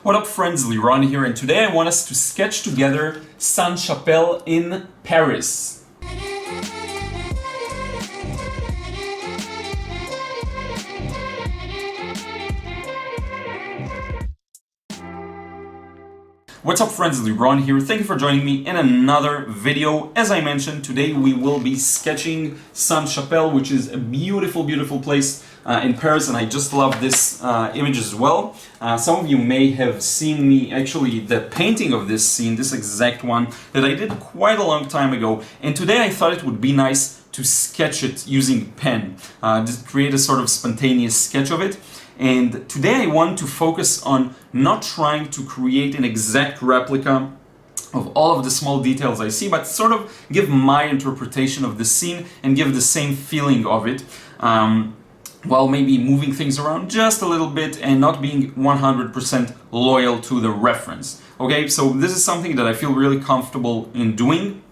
What up friends, Liron here, and today I want us to sketch together Sainte-Chapelle in Paris. What's up friends, Liron here. Thank you for joining me in another video. As I mentioned, today we will be sketching Sainte-Chapelle, which is a beautiful, beautiful place in Paris, and I just love this image as well. Some of you may have seen me, actually, the painting of this scene, this exact one, that I did quite a long time ago, and today I thought it would be nice to sketch it using pen, just create a sort of spontaneous sketch of it. And today I want to focus on not trying to create an exact replica of all of the small details I see, but sort of give my interpretation of the scene and give the same feeling of it, while maybe moving things around just a little bit and not being 100% loyal to the reference. Okay, so this is something that I feel really comfortable in doing.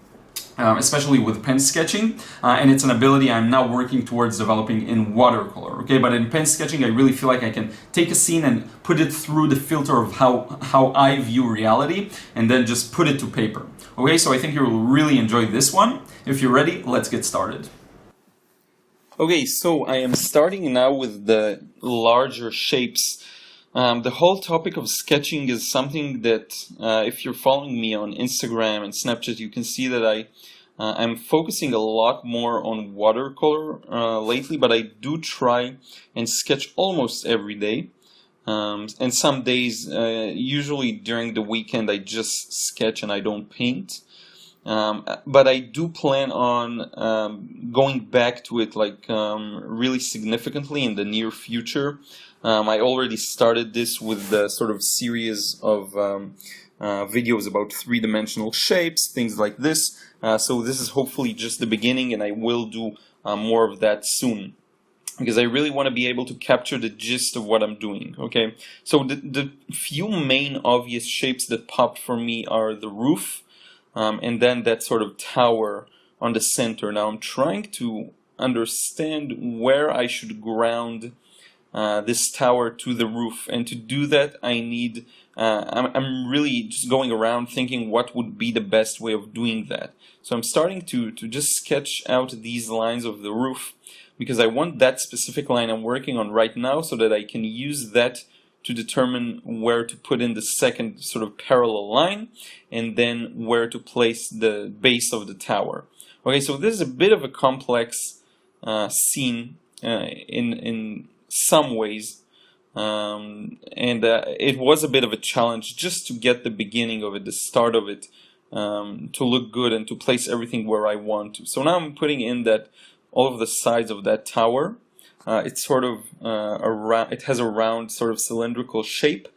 Especially with pen sketching, and it's an ability I'm now working towards developing in watercolor. Okay, but in pen sketching, I really feel like I can take a scene and put it through the filter of how I view reality, and then just put it to paper. Okay, so I think you will really enjoy this one. If you're ready, let's get started. Okay, so I am starting now with the larger shapes. The whole topic of sketching is something that, if you're following me on Instagram and Snapchat, you can see that I'm focusing a lot more on watercolor lately, but I do try and sketch almost every day. And some days, usually during the weekend, I just sketch and I don't paint. But I do plan on going back to it really significantly in the near future. I already started this with the sort of series of videos about three-dimensional shapes, things like this. So this is hopefully just the beginning, and I will do more of that soon, because I really want to be able to capture the gist of what I'm doing. Okay, so the few main obvious shapes that popped for me are the roof, and then that sort of tower on the center. Now I'm trying to understand where I should ground this tower to the roof, and to do that I need I'm really just going around thinking what would be the best way of doing that. So I'm starting to just sketch out these lines of the roof, because I want that specific line I'm working on right now, so that I can use that to determine where to put in the second sort of parallel line, and then where to place the base of the tower. Okay, so this is a bit of a complex scene in some ways, and it was a bit of a challenge just to get the beginning of it, the start of it, to look good and to place everything where I want to. So now I'm putting in that all of the sides of that tower. It's sort of it has a round sort of cylindrical shape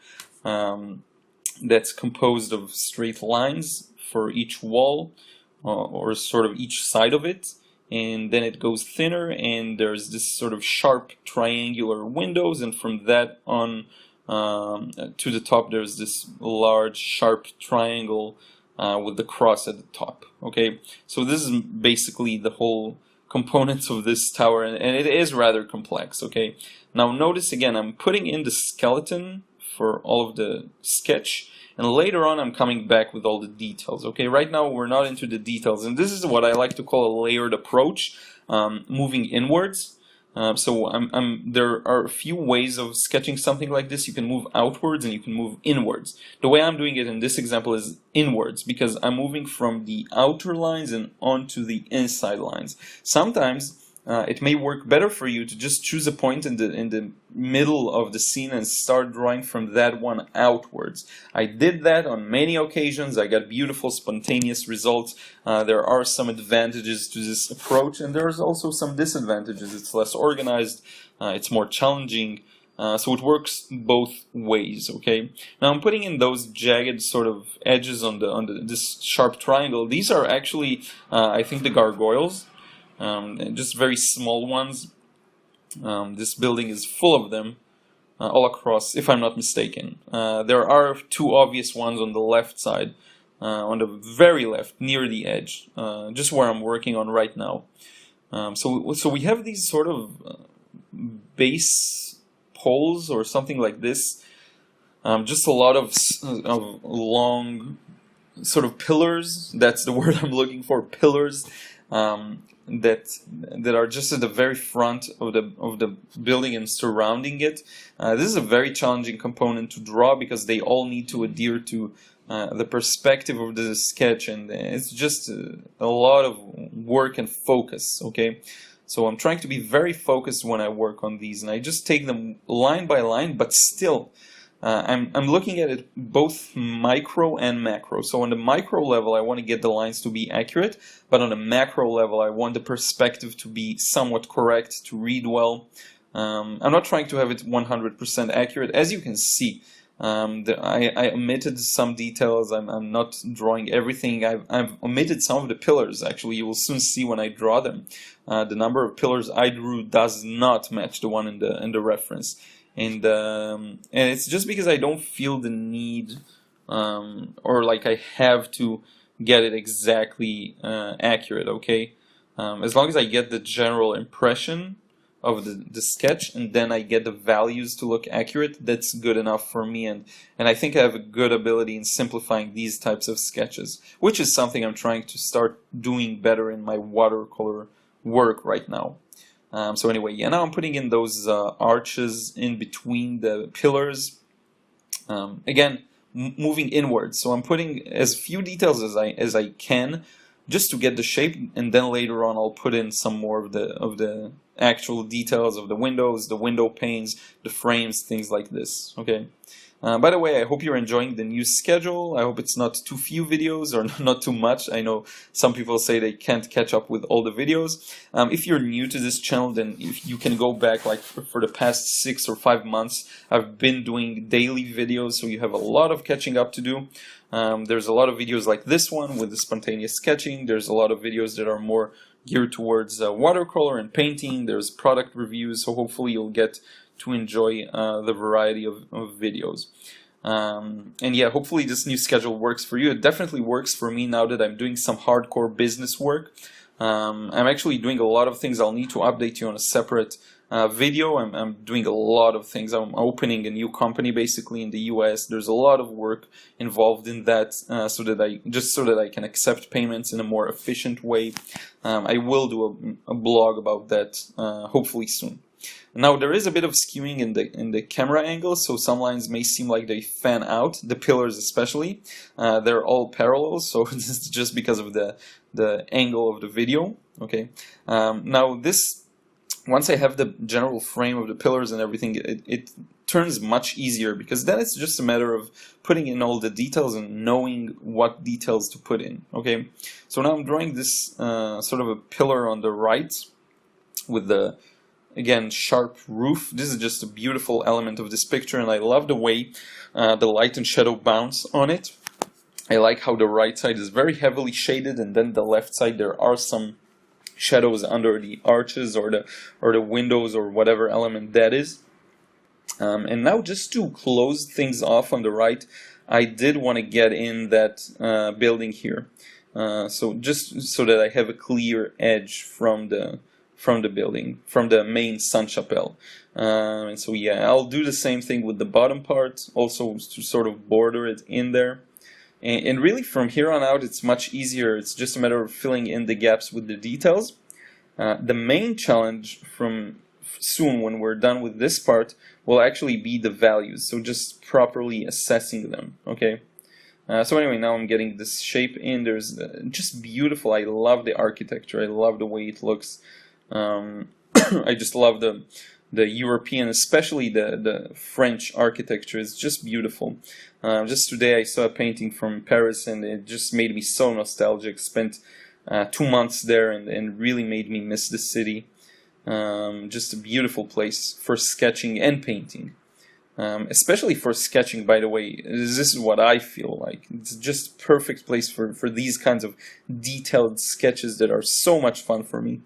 that's composed of straight lines for each wall, or sort of each side of it. And then it goes thinner, and there's this sort of sharp triangular windows, and from that on to the top there's this large sharp triangle with the cross at the top. Okay, so this is basically the whole components of this tower, and it is rather complex. Okay, now notice again, I'm putting in the skeleton for all of the sketch, and later on I'm coming back with all the details. Okay, right now we're not into the details, and this is what I like to call a layered approach, moving inwards. So there are a few ways of sketching something like this. You can move outwards and you can move inwards. The way I'm doing it in this example is inwards, because I'm moving from the outer lines and onto the inside lines. Sometimes it may work better for you to just choose a point in the middle of the scene and start drawing from that one outwards. I did that on many occasions. I got beautiful spontaneous results. There are some advantages to this approach, and there's also some disadvantages. It's less organized, it's more challenging, so it works both ways. Okay, now I'm putting in those jagged sort of edges on this sharp triangle. These are actually I think the gargoyles. Just very small ones. This building is full of them all across, if I'm not mistaken. There are two obvious ones on the left side, on the very left, near the edge, just where I'm working on right now. So we have these sort of base poles or something like this Just a lot of long sort of pillars. That's the word I'm looking for. Pillars that are just at the very front of the building and surrounding it. This is a very challenging component to draw because they all need to adhere to the perspective of the sketch, and it's just a lot of work and focus. Okay, so I'm trying to be very focused when I work on these, and I just take them line by line, but still. I'm looking at it both micro and macro. So on the micro level, I want to get the lines to be accurate, but on the macro level, I want the perspective to be somewhat correct, to read well. I'm not trying to have it 100% accurate. As you can see, I omitted some details. I'm not drawing everything. I've omitted some of the pillars. Actually, you will soon see when I draw them. The number of pillars I drew does not match the one in the reference. And it's just because I don't feel the need or like I have to get it exactly accurate. Okay, as long as I get the general impression of the sketch and then I get the values to look accurate, that's good enough for me. And I think I have a good ability in simplifying these types of sketches, which is something I'm trying to start doing better in my watercolor work right now. So anyway, yeah, now I'm putting in those arches in between the pillars. Again, moving inwards. So I'm putting as few details as I can, just to get the shape, and then later on I'll put in some more of the actual details of the windows, the window panes, the frames, things like this. Okay. By the way, I hope you're enjoying the new schedule. I hope it's not too few videos or not too much. I know some people say they can't catch up with all the videos. If you're new to this channel, then if you can go back like for the past 6 or 5 months, I've been doing daily videos, so you have a lot of catching up to do. There's a lot of videos like this one with the spontaneous sketching. There's a lot of videos that are more geared towards watercolor and painting. There's product reviews, so hopefully you'll get to enjoy the variety of videos. And yeah, hopefully this new schedule works for you. It definitely works for me now that I'm doing some hardcore business work. I'm actually doing a lot of things. I'll need to update you on a separate video. I'm doing a lot of things. I'm opening a new company basically in the US. There's a lot of work involved in that, so that I can accept payments in a more efficient way. I will do a blog about that hopefully soon. Now there is a bit of skewing in the camera angle, so some lines may seem like they fan out, the pillars especially. They're all parallel, so this is just because of the angle of the video. Okay. Now this, once I have the general frame of the pillars and everything, it turns much easier, because then it's just a matter of putting in all the details and knowing what details to put in. Okay. So now I'm drawing this sort of a pillar on the right with the, again, sharp roof. This is just a beautiful element of this picture, and I love the way the light and shadow bounce on it. I like how the right side is very heavily shaded, and then the left side there are some shadows under the arches or the windows or whatever element that is. And now, just to close things off on the right, I did want to get in that building here, so just so that I have a clear edge from the building, from the main Sainte-Chapelle. And so yeah, I'll do the same thing with the bottom part, also to sort of border it in there. And really from here on out it's much easier. It's just a matter of filling in the gaps with the details. The main challenge from soon, when we're done with this part, will actually be the values, so just properly assessing them. Okay. So anyway, now I'm getting this shape in. There's just beautiful. I love the architecture. I love the way it looks. I just love the European, especially the French architecture. It's just beautiful. Just today I saw a painting from Paris, and it just made me so nostalgic. Spent 2 months there, and really made me miss the city. Just a beautiful place for sketching and painting. Especially for sketching, by the way. This is what I feel like. It's just a perfect place for these kinds of detailed sketches that are so much fun for me.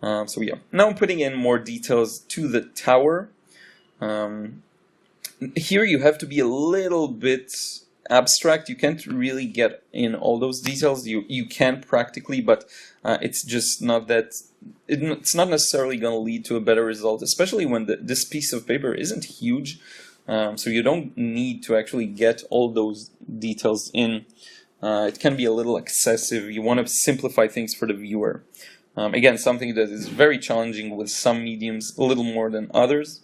So yeah, now I'm putting in more details to the tower. Here you have to be a little bit abstract. You can't really get in all those details. You can practically, but it's just not that. It's not necessarily going to lead to a better result, especially when this piece of paper isn't huge. So you don't need to actually get all those details in. It can be a little excessive. You want to simplify things for the viewer. Again, something that is very challenging with some mediums, a little more than others.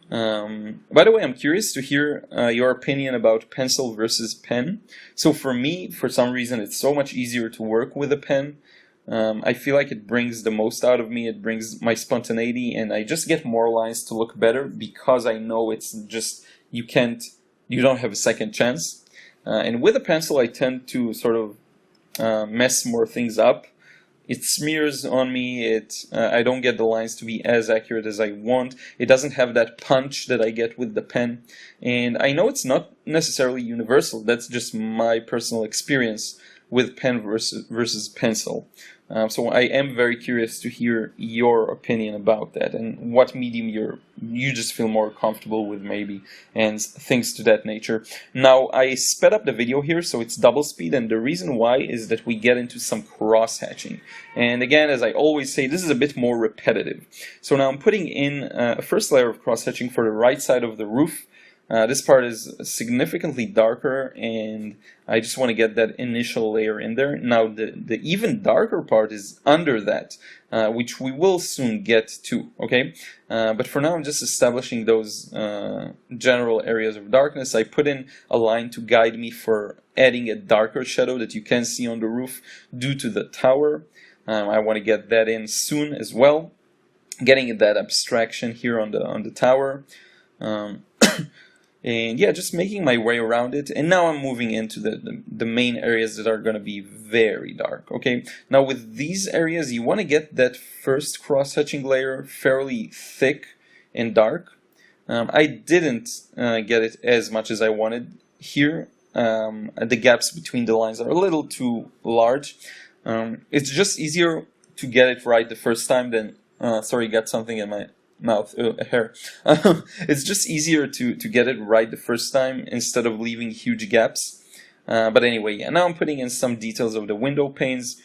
By the way, I'm curious to hear your opinion about pencil versus pen. So for me, for some reason, it's so much easier to work with a pen. I feel like it brings the most out of me, it brings my spontaneity, and I just get more lines to look better because I know it's just, you don't have a second chance. And with a pencil, I tend to sort of mess more things up. It smears on me, I don't get the lines to be as accurate as I want. It doesn't have that punch that I get with the pen. And I know it's not necessarily universal, that's just my personal experience with pen versus pencil. So I am very curious to hear your opinion about that and what medium you just feel more comfortable with maybe, and things to that nature. Now I sped up the video here so it's double speed, and the reason why is that we get into some cross-hatching. And again, as I always say, this is a bit more repetitive. So now I'm putting in a first layer of cross-hatching for the right side of the roof. This part is significantly darker, and I just want to get that initial layer in there. Now the even darker part is under that, which we will soon get to, okay? But for now I'm just establishing those general areas of darkness. I put in a line to guide me for adding a darker shadow that you can see on the roof due to the tower. I want to get that in soon as well, getting that abstraction here on the tower. And yeah, just making my way around it. And now I'm moving into the main areas that are going to be very dark. Okay, now with these areas, you want to get that first cross-hatching layer fairly thick and dark. I didn't get it as much as I wanted here. The gaps between the lines are a little too large. It's just easier to get it right the first time than, sorry, got something in my mouth, a hair. It's just easier to get it right the first time instead of leaving huge gaps. But anyway, yeah, now I'm putting in some details of the window panes.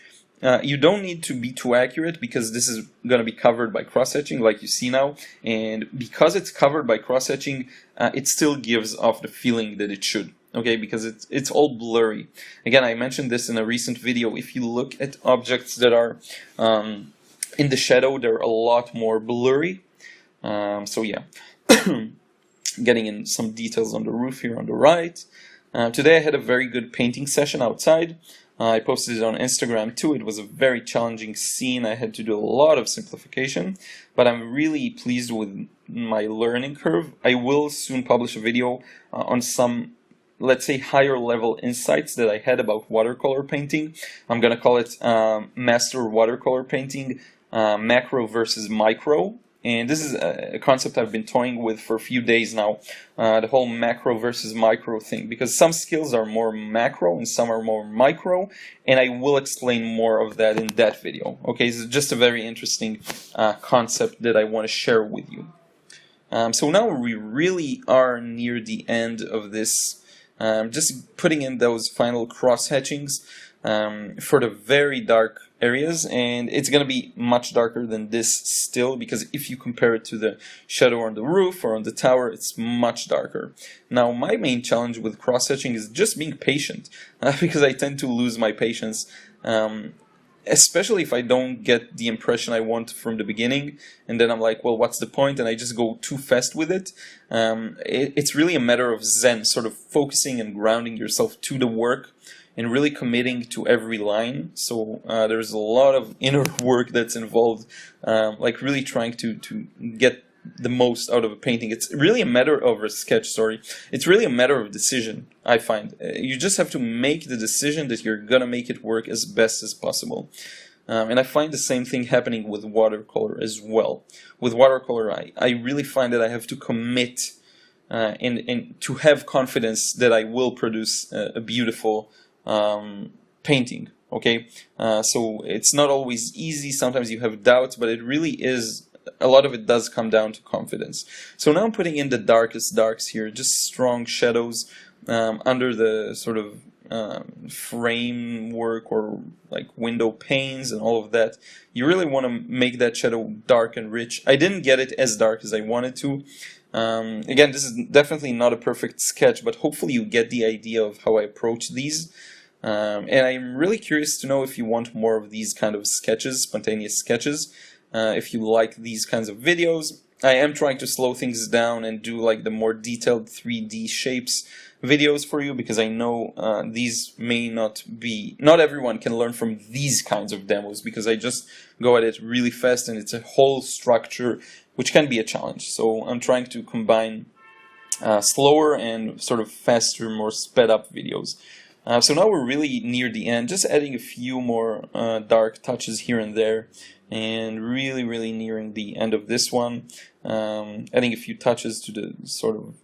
You don't need to be too accurate because this is going to be covered by cross-hatching like you see now, and because it's covered by cross-hatching, it still gives off the feeling that it should. Okay, because it's all blurry. Again, I mentioned this in a recent video. If you look at objects that are in the shadow, they're a lot more blurry. So yeah, getting in some details on the roof here on the right. Today I had a very good painting session outside. I posted it on Instagram too. It was a very challenging scene. I had to do a lot of simplification, but I'm really pleased with my learning curve. I will soon publish a video on some, let's say, higher level insights that I had about watercolor painting. I'm gonna call it Master Watercolor Painting, Macro versus Micro. And this is a concept I've been toying with for a few days now, the whole macro versus micro thing, because some skills are more macro and some are more micro, and I will explain more of that in that video. Okay, so just a very interesting concept that I want to share with you. So now we really are near the end of this, just putting in those final cross-hatchings for the very dark areas, and it's going to be much darker than this still, because if you compare it to the shadow on the roof or on the tower, it's much darker. Now my main challenge with cross-hatching is just being patient, because I tend to lose my patience, especially if I don't get the impression I want from the beginning, and then I'm like, well, what's the point, and I just go too fast with it. It's really a matter of zen, sort of focusing and grounding yourself to the work and really committing to every line. So there's a lot of inner work that's involved, like really trying to get the most out of a painting. It's really a matter of a sketch, sorry. It's really a matter of decision, I find. You just have to make the decision that you're gonna make it work as best as possible. And I find the same thing happening with watercolor as well. With watercolor, I really find that I have to commit and to have confidence that I will produce a beautiful painting. Okay, so it's not always easy. Sometimes you have doubts, but it really is, a lot of it does come down to confidence. So now I'm putting in the darkest darks here, just strong shadows under the sort of framework or like window panes and all of that. You really want to make that shadow dark and rich. I didn't get it as dark as I wanted to, Again, this is definitely not a perfect sketch, but hopefully you get the idea of how I approach these. And I'm really curious to know if you want more of these kind of sketches, spontaneous sketches. If you like these kinds of videos. I am trying to slow things down and do like the more detailed 3D shapes videos for you, because I know these may not everyone can learn from these kinds of demos, because I just go at it really fast and it's a whole structure which can be a challenge. So I'm trying to combine slower and sort of faster, more sped up videos. So now we're really near the end, just adding a few more dark touches here and there, and really nearing the end of this one. Adding a few touches to the sort of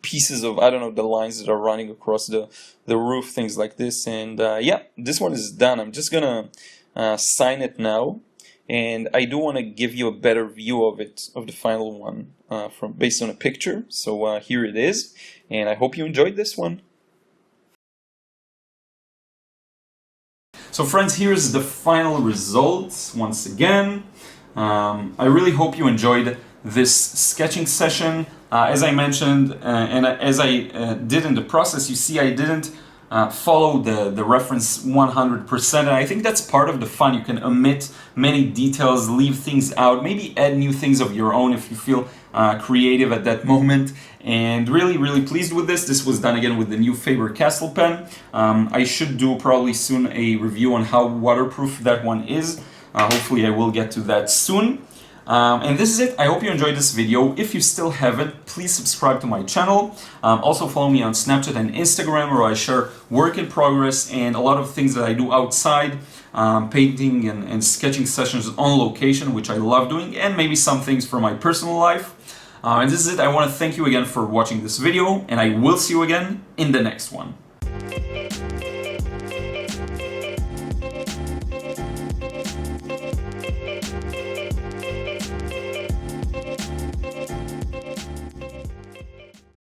pieces of, I don't know, the lines that are running across the roof, things like this. And yeah, this one is done. I'm just gonna sign it now, and I do want to give you a better view of it, of the final one, based on a picture. So here it is, and I hope you enjoyed this one. So friends, here's the final results once again. I really hope you enjoyed this sketching session. As I mentioned, and as I did in the process, you see I didn't follow the reference 100%, and I think that's part of the fun. You can omit many details, leave things out, maybe add new things of your own if you feel creative at that moment. And really pleased with this. This was done again with the new Faber-Castell pen. I should do probably soon a review on how waterproof that one is. Hopefully I will get to that soon. And this is it. I hope you enjoyed this video. If you still haven't, please subscribe to my channel. Also follow me on Snapchat and Instagram, where I share work in progress and a lot of things that I do outside, painting and sketching sessions on location, which I love doing, and maybe some things from my personal life. And this is it. I want to thank you again for watching this video, and I will see you again in the next one.